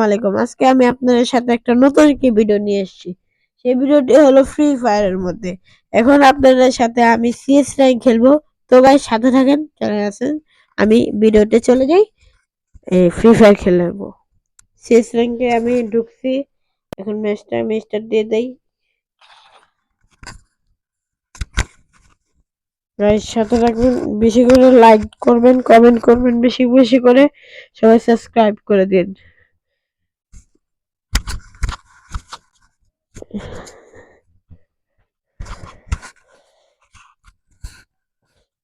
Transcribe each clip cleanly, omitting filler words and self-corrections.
আলাইকুম। আজকে আমি আপনাদের সাথে একটা নতুন একটি ভিডিও নিয়ে এসেছি। সেই ভিডিওটি হলো ফ্রি ফায়ারের মধ্যে। এখন আপনাদের সাথে আমি সিএস র্যাঙ্ক খেলবো। তো গাইস সাথে থাকেন, চলে আসেন। আমি ভিডিওতে চলে যাই। ফ্রি ফায়ার খেলবো। সিএস র্যাঙ্কে আমি ঢুকছি। এখন ম্যাচটা দিয়ে দেই। গাইস সাথে থাকবেন, বেশি করে লাইক করবেন, কমেন্ট করবেন বেশি বেশি করে, সবাই সাবস্ক্রাইব করে দিন।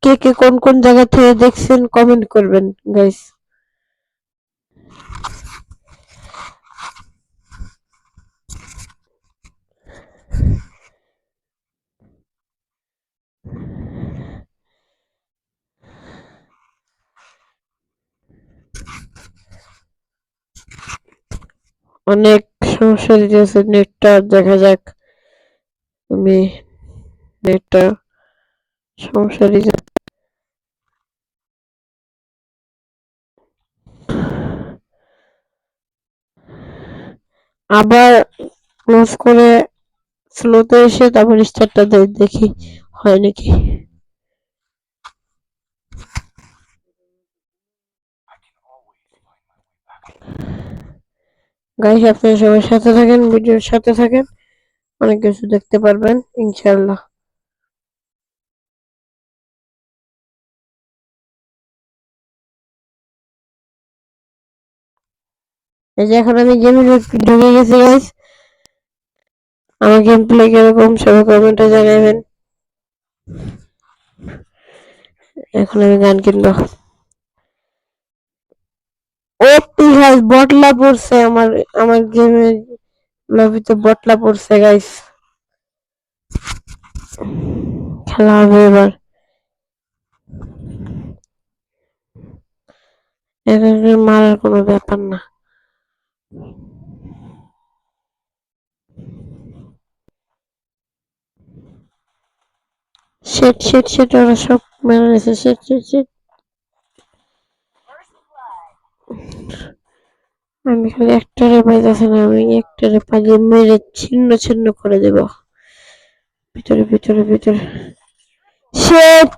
কে কে কোন কোন জায়গা থেকে দেখছেন কমেন্ট করবেন গাইস। অনেক সমস্যা দিতেছে নেটটা, দেখা যাক। আমি নেটটা সমস্যা দিতে আবার ক্লোজ করে স্লোতে এসে তারপর স্টার্টটা দেখি হয় নাকি। গাইস আপনারা সবাই সাথে থাকেন, ভিডিওর সাথে থাকেন, অনেক কিছু দেখতে পারবেন ইনশাআল্লাহ। এই যে এখন আমি গেমে ঢুকে গেছি গাইস। আমার গেম প্লে কিরকম সবাই কমেন্টে জানাবেন। এখন আমি গান কিনবো। ওপি গাইস, বটলা পড়ছে আমার আমার গেমের লবিতে, বটলা পড়ছে গাইস। খেলা হবে এবার। এখানে মারার কোনো ব্যাপার না। সেট ওরা সব মেরে নিয়েছে। সেট আমি খালি একটারে পাইতেছি না, আমি একটারে পাইলে মেরে ছিন্ন ছিন্ন করে দেব। ভিতরে ভিতরে ভিতরে সেট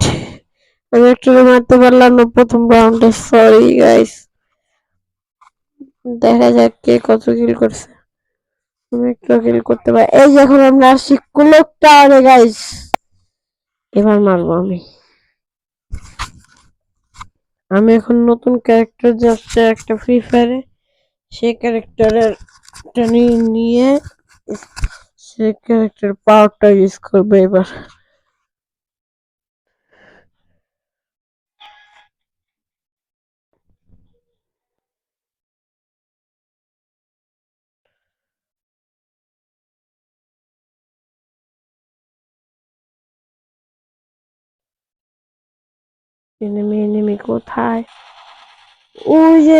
আমি একটারে মারতে পারলাম না প্রথম রাউন্ডে, সরি গাইস। দেখা যাক কে কত কিল করছে। আমি একটা কিল করতে পারি। এই যে এখন আমরা আসছি কুলক টাওয়ারে গাইস। এবার মারবো আমি। আমি এখন নতুন ক্যারেক্টার যাচ্ছে একটা ফ্রি ফায়ারে, সেই ক্যারেক্টারের নিয়ে সে ক্যারেক্টার পাওয়ারটা ইউজ করবে এবার। এনিমি কোথায়? ওই যে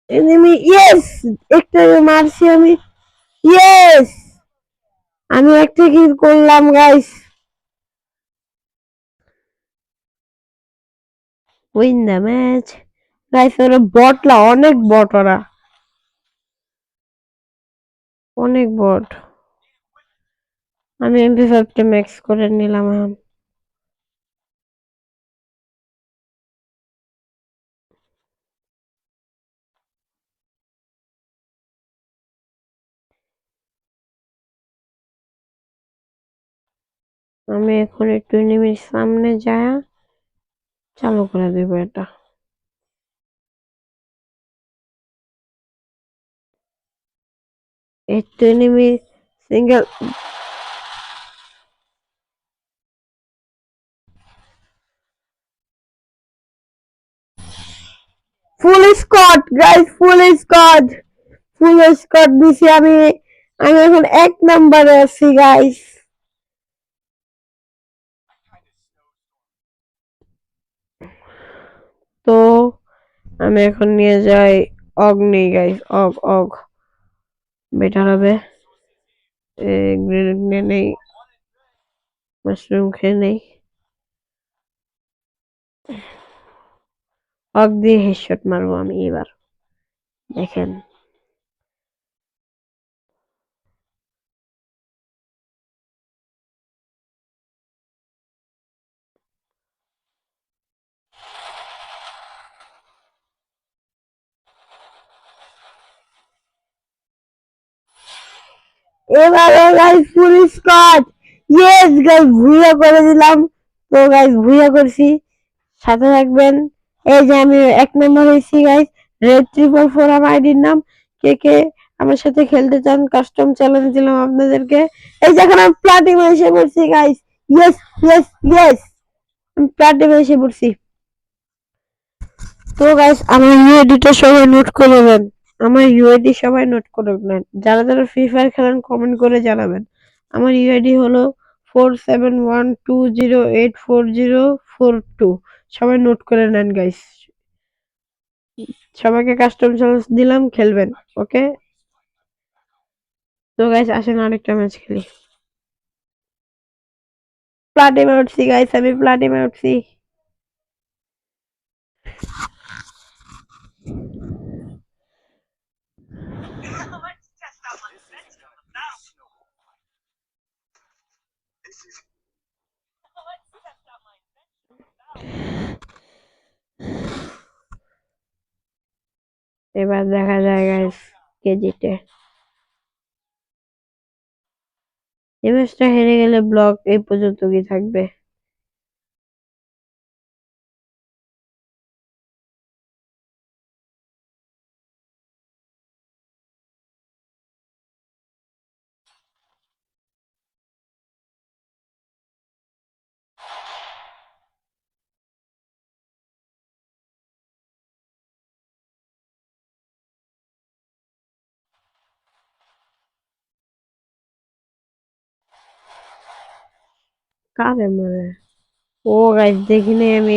এনিমি ইয়েস, একটা মারছি আমি। ইয়েস, আমি একটা কিল করলাম guys. Win the match guys. ওরা বটলা, অনেক বট, ওরা অনেক বট। আমি MP5 ম্যাক্স করে নিলাম এখন। আমি এখন একটু এনিমির সামনে যায় চালু করে দেবো এটা। একটু enemy single full squad guys, full squad দিছি আমি। আমি এখন 1 নম্বরে আছি গাইস। তো আমি এখন নিয়ে যাই অগ্নি গাইস। অগ বেটার হবে। গ্রেনেড নিয়ে নেই, মাশরুম খেয়ে নেই। হক দিয়ে হেডশট মারবো আমি এবার, দেখেন। এবারে guys full squad, yes guys ভুইয়া করে দিলাম। তো গাইস ভুইয়া করছি, সাথে থাকবেন। এই যে আমি 1 নম্বর হয়েছি গাইস, রেড 444 আমার আইডির নাম। কে কে আমার সাথে খেলতে চান, কাস্টম চ্যালেঞ্জ দিলাম আপনাদেরকে। এই যে এখন আমি প্লাটিনামে এসে পড়ছি গাইস, ইয়েস ইয়েস ইয়েস, আমি প্লাটিনামে এসে পড়ছি। তো গাইস আমার ইউআইডিটা সবাই নোট করে নেবেন, আমার ইউআইডি সবাই নোট করে নেবেন। যারা যারা ফ্রি ফায়ার খেলেন কমেন্ট করে জানাবেন। আমার ইউআইডি হলো 4712084042। সবাই নোট করে নেন গাইস। সবাইকে কাস্টম চ্যালেঞ্জ দিলাম, খেলবেন, ওকে? তো গাইস আসেন আরেকটা ম্যাচ খেলি। প্লাটিনামে উঠছি গাইস, আমি প্লাটিনামে উঠছি। এবার দেখা যায় গাইস কে জিতে। এই ম্যাচটা হেরে গেলে ব্লক এই পর্যন্ত কি থাকবে। কারে মারে? ও গাইস দেখিনি আমি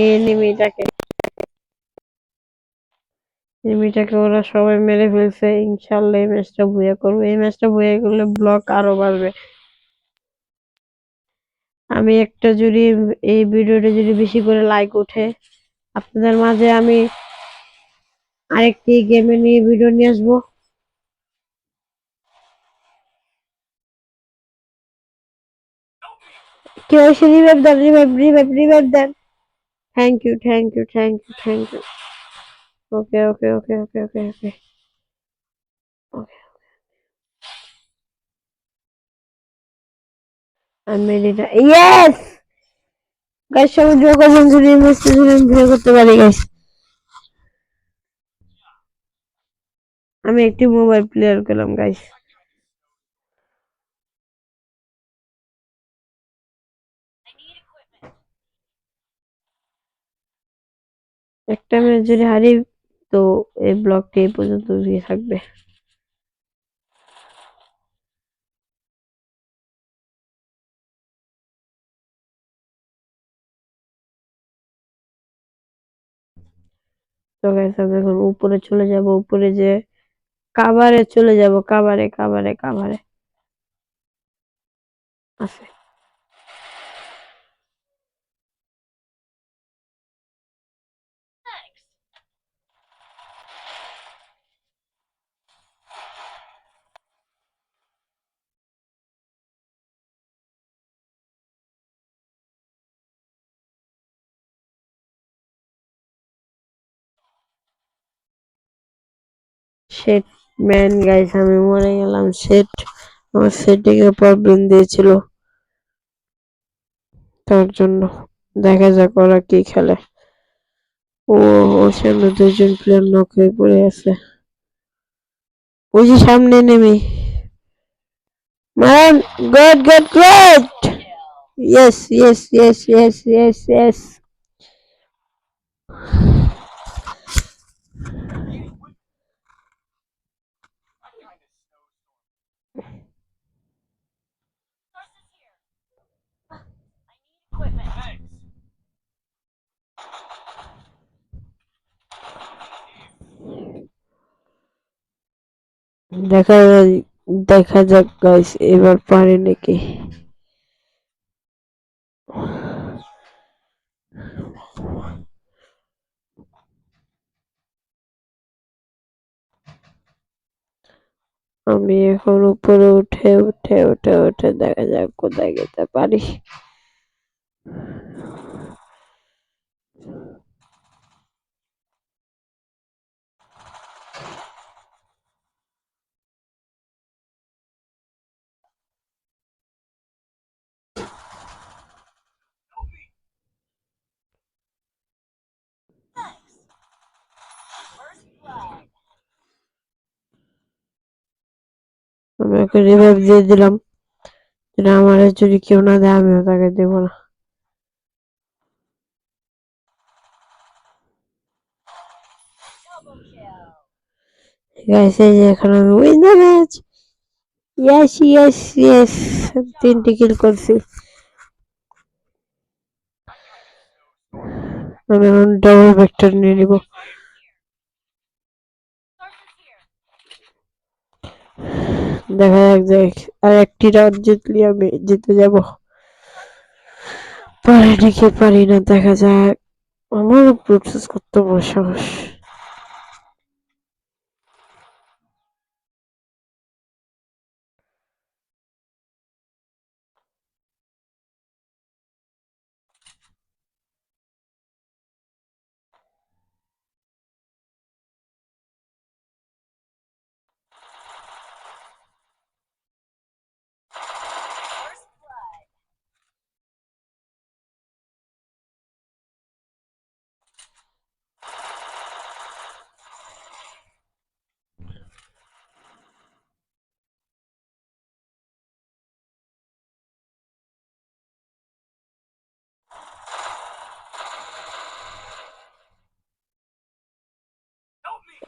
এনিমিটাকে ওরা সবাই মেরে ফেলছে। ইনশাল্লাহ এই ম্যাচটা ভুয়া করবো, এই ম্যাচটা ভুয়া করলে ব্লক আরো বাড়বে। আমি একটা যদি এই ভিডিওটা যদি বেশি করে লাইক ওঠে, আপনাদের মাঝে আমি আরেকটি গেমে নিয়ে ভিডিও নিয়ে আসবো। কেউ এসে রিভাইভ দেন, রিভাইভ দেন। Thank you thank you thank you thank you. Okay okay okay okay okay okay okay, আমি রেডি। ইয়েস গাইস, সবাই যোগ করবেন যদি এই ম্যাচটা যদি আমি ভিডিও করতে পারি গাইস। আমি একটি মোবাইল প্লেয়ার পেলাম গাইস। একটা ম্যাচ যদি হারি তো এই ব্লগটি এই পর্যন্ত দিয়ে থাকবে। তো গাইস আমি এখন উপরে চলে যাব, উপরে যে কাভারে চলে যাব, কাভারে কাভারে কাভারে আছে। শেট ম্যান গাইস, আমি মরে গেলাম। শেট, আমার সেটিং এ প্রবলেম দিয়েছিল, তার জন্য। দেখা যাক ওরা কি খেলে। ও ওর সামনে দুজন প্লেয়ার নক হয়ে পড়ে আছে, ওই যে সামনে নেমে। Man, good good good, yes yes yes yes yes yes. দেখা দেখা যাক গাইস এবার পারে নাকি। আমি এখন উপরে উঠে উঠে উঠে উঠে দেখা যাক কোথায় যেতে পারি। আমি ওকে রিভাইভ দিয়ে দিলাম, যেটা আমার যদি কেউ না দেয় আমিও তাকে দেবো না। গাইস এই যে এখন আমি win the match. Yes yes yes, 3টি কিল করছি। আমি এখন ডাবল ভেক্টর নিয়ে নিব। দেখা যাক যাক, আর একটি রাউন্ড জিতলে আমি জিতে যাব। পারি নাকি পারি না দেখা যাক। আমার প্রসেস করতে বড় সাহস।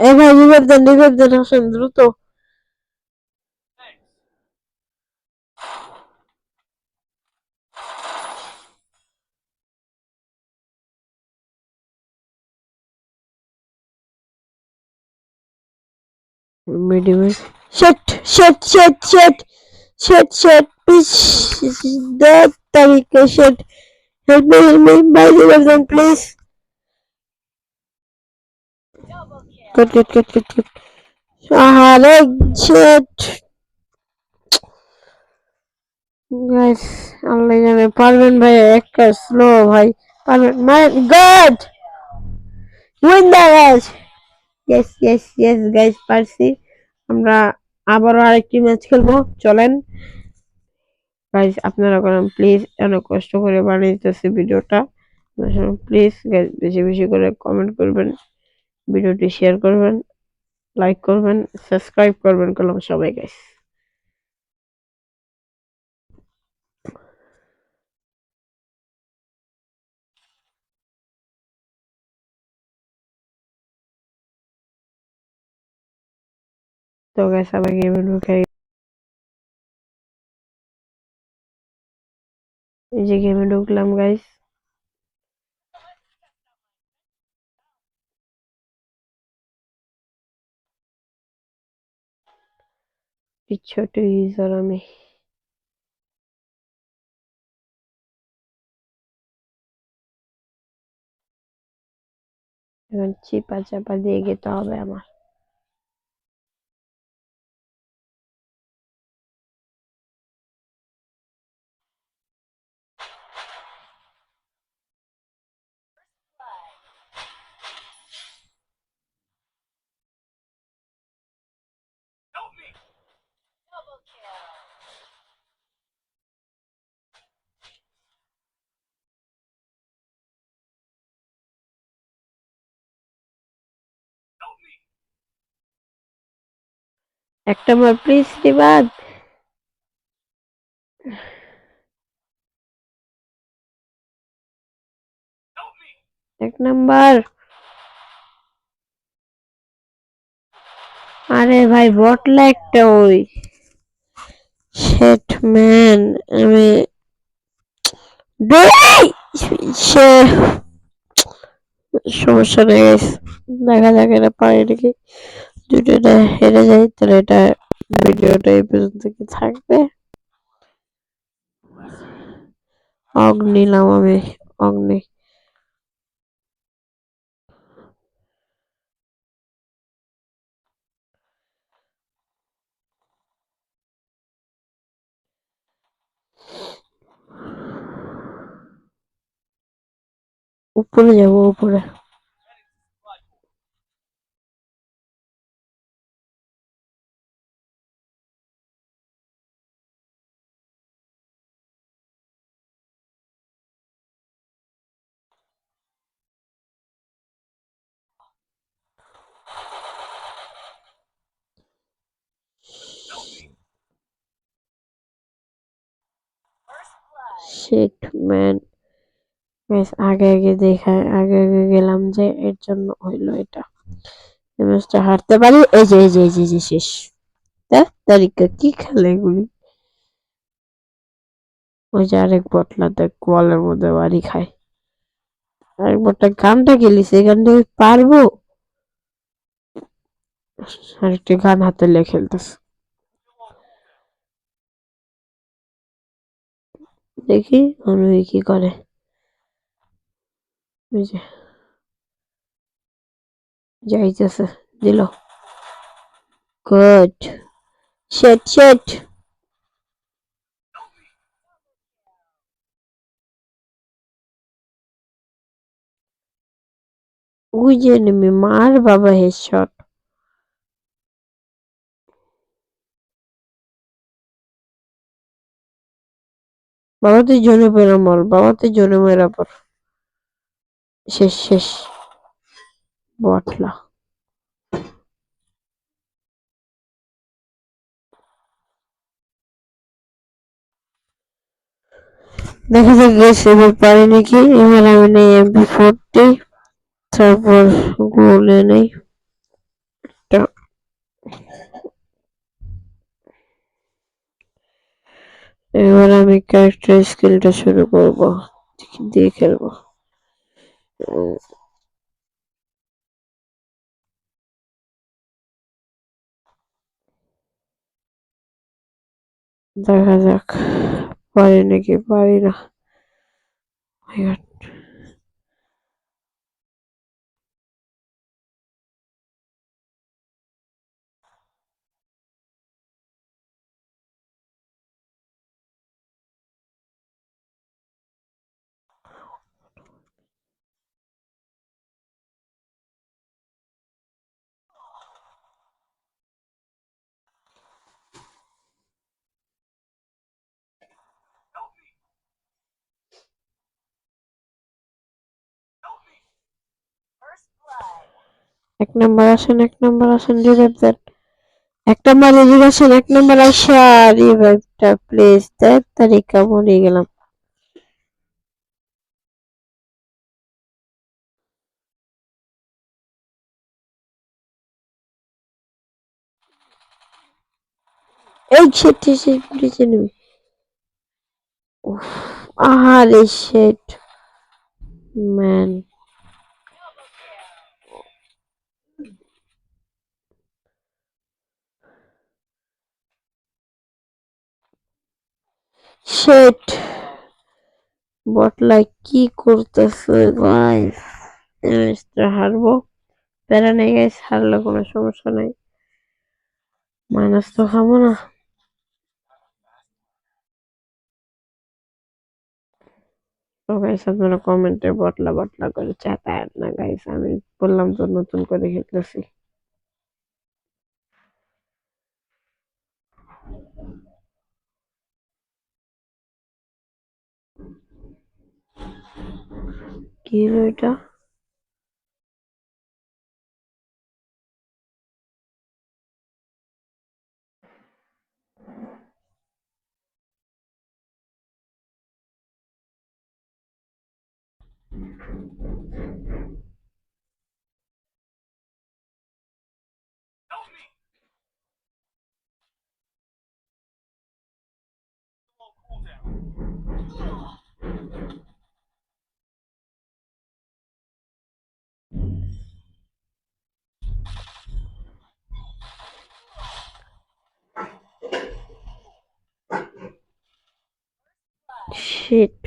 এই ভাই রিভাইভ দেন আসেন দ্রুত। মিডিয়ামে shit shit shit shit shit shit please, that তারিখে shit, help me by revive দেন প্লিজ। Good. আহারে শিট গাইস, আল্লাহ জানে পারবেন ভাই, একটা স্লো ভাই পারবেন। My god, win the match. Yes yes yes guys, পারছি আমরা। আবারও আরেকটি ম্যাচ খেলবো, চলেন গাইস। আপনারা করেন প্লিজ, অনেক কষ্ট করে বানাইতেছি ভিডিওটা। প্লিজ গাইস বেশি বেশি করে কমেন্ট করবেন, ভিডিওটি শেয়ার করবেন, লাইক করবেন, সাবস্ক্রাইব করবেন কলম সবাই গাইস। তো গাইস আবার গেমে ঢুকে, এই যে গেমে ঢুকলাম গাইস। ছোট ইউজার আমি। এখন চিপা চাপা দিয়ে যেতে হবে আমার। একটা মার প্লিজ রিবাদ। এক নাম্বার। আরে ভাই বটলা একটা ওই। শিট ম্যান, আমি সে সমস্যা নেই গাইস, দেখা যাক এটা পারি নাকি। যদি এটা হেরে যাই তাহলে এটা ভিডিওটা এই পর্যন্ত কি থাকবে। অগ নিলাম আমি, অগ্নি। উপরে যাবো উপরে। শিট ম্যান, আগে আগে আগে আগে গেলাম যে এর জন্য হইলো এটা। ম্যাচটা হারতে পারি। এই যে এই যে এই যে এই যে শেষ। তারিকা কি খেলে এগুলি? ওই যে আরেক বটলা দেখ ওয়ালের মধ্যে বাড়ি খায়। আরেক বটলা গানটা খেলিস, এই গানটা আমি পারবো? আরেকটি গান হাতে নিয়ে খেলতেছে। দেখি অনুই কি করে। ওই যে যাইতেছে, দিল। গুড। শেট শেট। ওই যে নেমে মার বাবা হেডশট। বাবা তুই জনে পেরা মর, বাবা তুই জনে মেরা পর। শেষ শেষ। বটলা। দেখা যাক গেস এবার পারি নাকি। এবার আমি নেই MP40, তারপর গোলে নেই। এবার আমি ক্যারেক্টার স্কিলটা শুরু করব, দিয়ে খেলবো। দেখা যাক পারি নাকি পারি না। এক নম্বর আসেন, এক নম্বর আসেন, রিভাইভ দেন। এক নম্বর রিভাইভ আসেন, এক নম্বর আসা রিভাইভটা প্লিজ দেন। তারিকা মরে গেলাম। এই শেট শেট নিচে নেমে। উফ, আহারে শেট ম্যান। শেট বটলা কি করতেছে গাইস? ম্যাচটা হারবো, প্যারা নেই গাইস, হারলে কোনো সমস্যা নাই, মাইনাস তো খাবো না। তো গাইস আপনারা কমেন্টে বটলা বটলা করে চাটায়েন না গাইস, আমি বললাম তো নতুন করে খেলতেছি। কি হলো এটা? Shit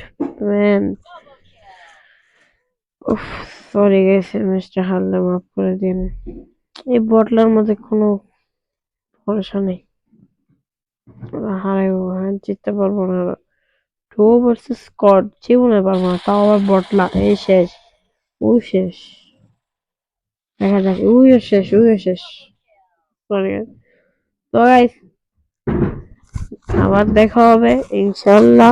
man. উফ, সরি গাইস, ম্যাচটা হারলে মাফ করে দিন। এই বটলার মধ্যে কোনো ভরসা নেই, হারাইবো, জিততে পারবো না। টো ভার্সেস স্কট জীবনে পারবো না, তাও আবার বটলা। এই শেষ। ও শেষ, দেখা যাক। উইও শেষ, উইও শেষ। সরি। তো গাইস আবার দেখা হবে ইনশাল্লাহ।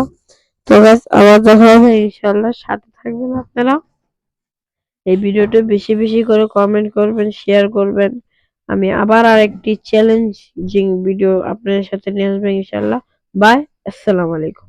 তো গাইস আবার দেখা হবে ইনশাল্লাহ। সাথে থাকবেন আপনারা। এই ভিডিওটা বেশি বেশি করে কমেন্ট করবেন, শেয়ার করবেন। আমি আবার আরেকটি চ্যালেঞ্জিং ভিডিও আপনাদের সাথে নিয়ে আসবো ইনশাল্লাহ। বাই, আসসালামু আলাইকুম।